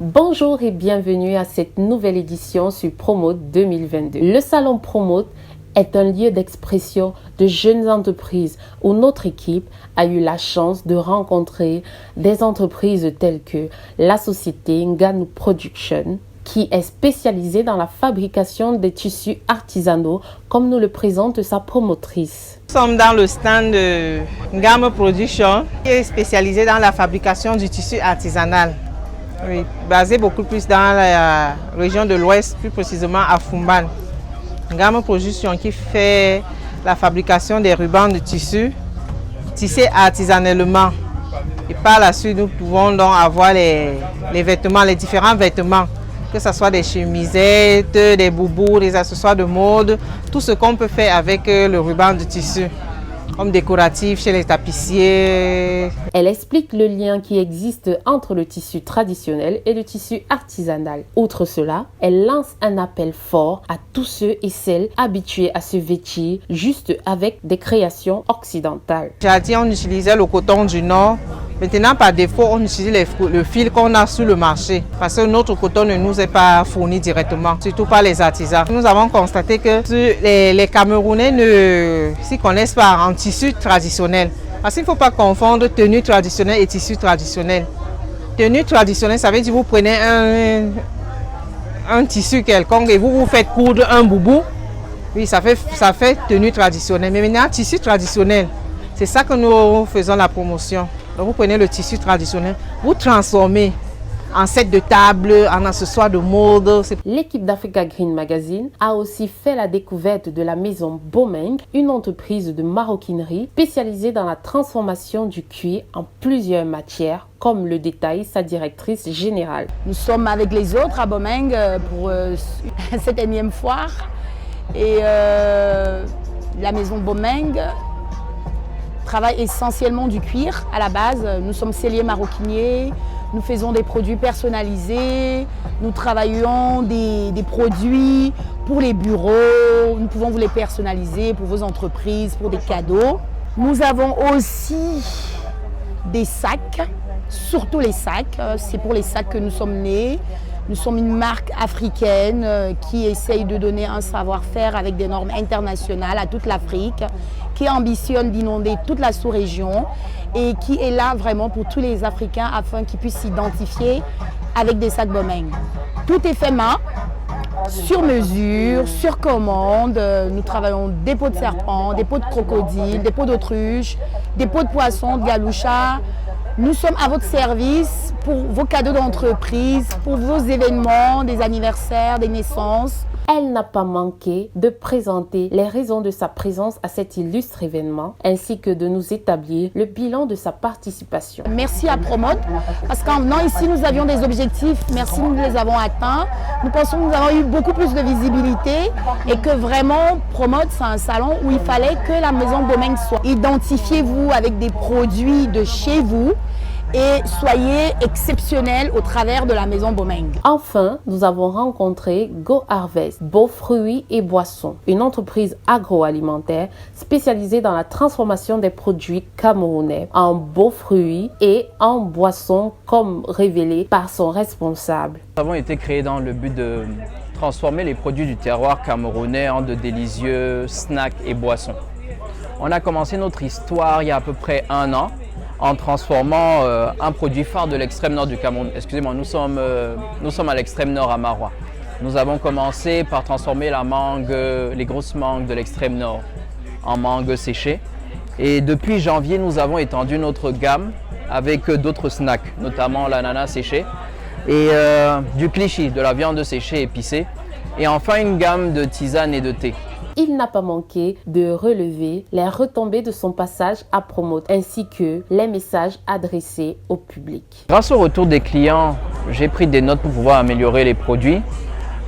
Bonjour et bienvenue à cette nouvelle édition sur Promote 2022. Le salon Promote est un lieu d'expression de jeunes entreprises où notre équipe a eu la chance de rencontrer des entreprises telles que la société Nganu Production, qui est spécialisée dans la fabrication des tissus artisanaux, comme nous le présente sa promotrice. Nous sommes dans le stand de Nganu Production, qui est spécialisée dans la fabrication du tissu artisanal. Oui, basé beaucoup plus dans la région de l'Ouest, plus précisément à Fumban. Nganu Production qui fait la fabrication des rubans de tissu, tissés artisanalement. Et par la suite, nous pouvons donc avoir les vêtements, les différents vêtements, que ce soit des chemisettes, des boubous, des accessoires de mode, tout ce qu'on peut faire avec le ruban de tissu, comme décoratif chez les tapissiers. Elle explique le lien qui existe entre le tissu traditionnel et le tissu artisanal. Outre cela, elle lance un appel fort à tous ceux et celles habitués à se vêtir juste avec des créations occidentales. J'ai dit on utilisait le coton du Nord. Maintenant, par défaut, on utilise le fil qu'on a sur le marché parce que notre coton ne nous est pas fourni directement, surtout par les artisans. Nous avons constaté que les Camerounais ne s'y connaissent pas en tissu traditionnel. Parce qu'il ne faut pas confondre tenue traditionnelle et tissu traditionnel. Tenue traditionnelle, ça veut dire que vous prenez un tissu quelconque et vous faites coudre un boubou. Oui, ça fait tenue traditionnelle. Mais maintenant, tissu traditionnel, c'est ça que nous faisons la promotion. Donc vous prenez le tissu traditionnel, vous transformez en set de table, en accessoires de mode. L'équipe d'Africa Green Magazine a aussi fait la découverte de la maison Bomeng, une entreprise de maroquinerie spécialisée dans la transformation du cuir en plusieurs matières, comme le détaille sa directrice générale. Nous sommes avec les autres à Bomeng pour cette énième foire. Et la maison Bomeng travaille essentiellement du cuir à la base. Nous sommes selliers maroquiniers, nous faisons des produits personnalisés, nous travaillons des produits pour les bureaux, nous pouvons vous les personnaliser pour vos entreprises, pour des cadeaux. Nous avons aussi des sacs, surtout les sacs, c'est pour les sacs que nous sommes nés. Nous sommes une marque africaine qui essaye de donner un savoir-faire avec des normes internationales à toute l'Afrique, qui ambitionne d'inonder toute la sous-région et qui est là vraiment pour tous les Africains afin qu'ils puissent s'identifier avec des sacs Bomeng. Tout est fait main, sur mesure, sur commande. Nous travaillons des peaux de serpent, des peaux de crocodile, des peaux d'autruche, des peaux de poisson, de galoucha. Nous sommes à votre service pour vos cadeaux d'entreprise, pour vos événements, des anniversaires, des naissances. Elle n'a pas manqué de présenter les raisons de sa présence à cet illustre événement, ainsi que de nous établir le bilan de sa participation. Merci à Promote, parce qu'en venant ici, nous avions des objectifs. Merci, nous les avons atteints. Nous pensons que nous avons eu beaucoup plus de visibilité et que vraiment, Promote, c'est un salon où il fallait que la maison Bomeng soit. Identifiez-vous avec des produits de chez vous et soyez exceptionnels au travers de la maison Bomeng. Enfin, nous avons rencontré Go Harvest, Beaux Fruits et Boissons, une entreprise agroalimentaire spécialisée dans la transformation des produits camerounais en beaux fruits et en boissons, comme révélé par son responsable. Nous avons été créés dans le but de transformer les produits du terroir camerounais en de délicieux snacks et boissons. On a commencé notre histoire il y a à peu près 1 an, en transformant un produit phare de l'extrême nord du Cameroun. Excusez-moi, nous sommes à l'extrême nord à Marois. Nous avons commencé par transformer la mangue, les grosses mangues de l'extrême nord en mangue séchée. Et depuis janvier, nous avons étendu notre gamme avec d'autres snacks, notamment l'ananas séché et du cliché, de la viande séchée épicée. Et enfin une gamme de tisanes et de thé. Il n'a pas manqué de relever les retombées de son passage à Promote ainsi que les messages adressés au public. Grâce au retour des clients, j'ai pris des notes pour pouvoir améliorer les produits.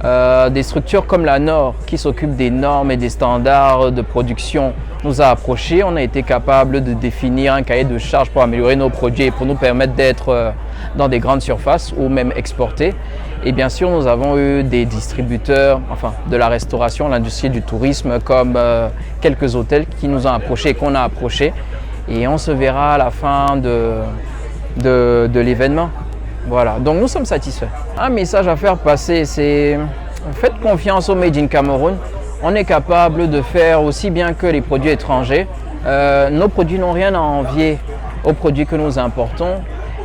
Des structures comme la Nord qui s'occupent des normes et des standards de production nous a approchés. On a été capable de définir un cahier de charges pour améliorer nos produits et pour nous permettre d'être dans des grandes surfaces ou même exporter. Et bien sûr, nous avons eu des distributeurs, enfin de la restauration, l'industrie du tourisme, comme quelques hôtels qui nous ont approchés et qu'on a approchés. Et on se verra à la fin de l'événement. Voilà, donc nous sommes satisfaits. Un message à faire passer, c'est faites confiance au Made in Cameroun. On est capable de faire aussi bien que les produits étrangers. Nos produits n'ont rien à envier aux produits que nous importons.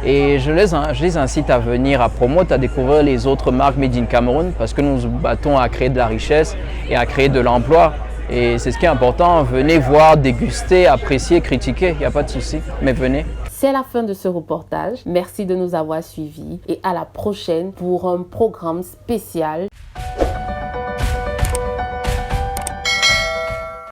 Et je les incite à venir à Promote, à découvrir les autres marques Made in Cameroun parce que nous nous battons à créer de la richesse et à créer de l'emploi. Et c'est ce qui est important. Venez voir, déguster, apprécier, critiquer. Il n'y a pas de souci, mais venez. C'est la fin de ce reportage. Merci de nous avoir suivis et à la prochaine pour un programme spécial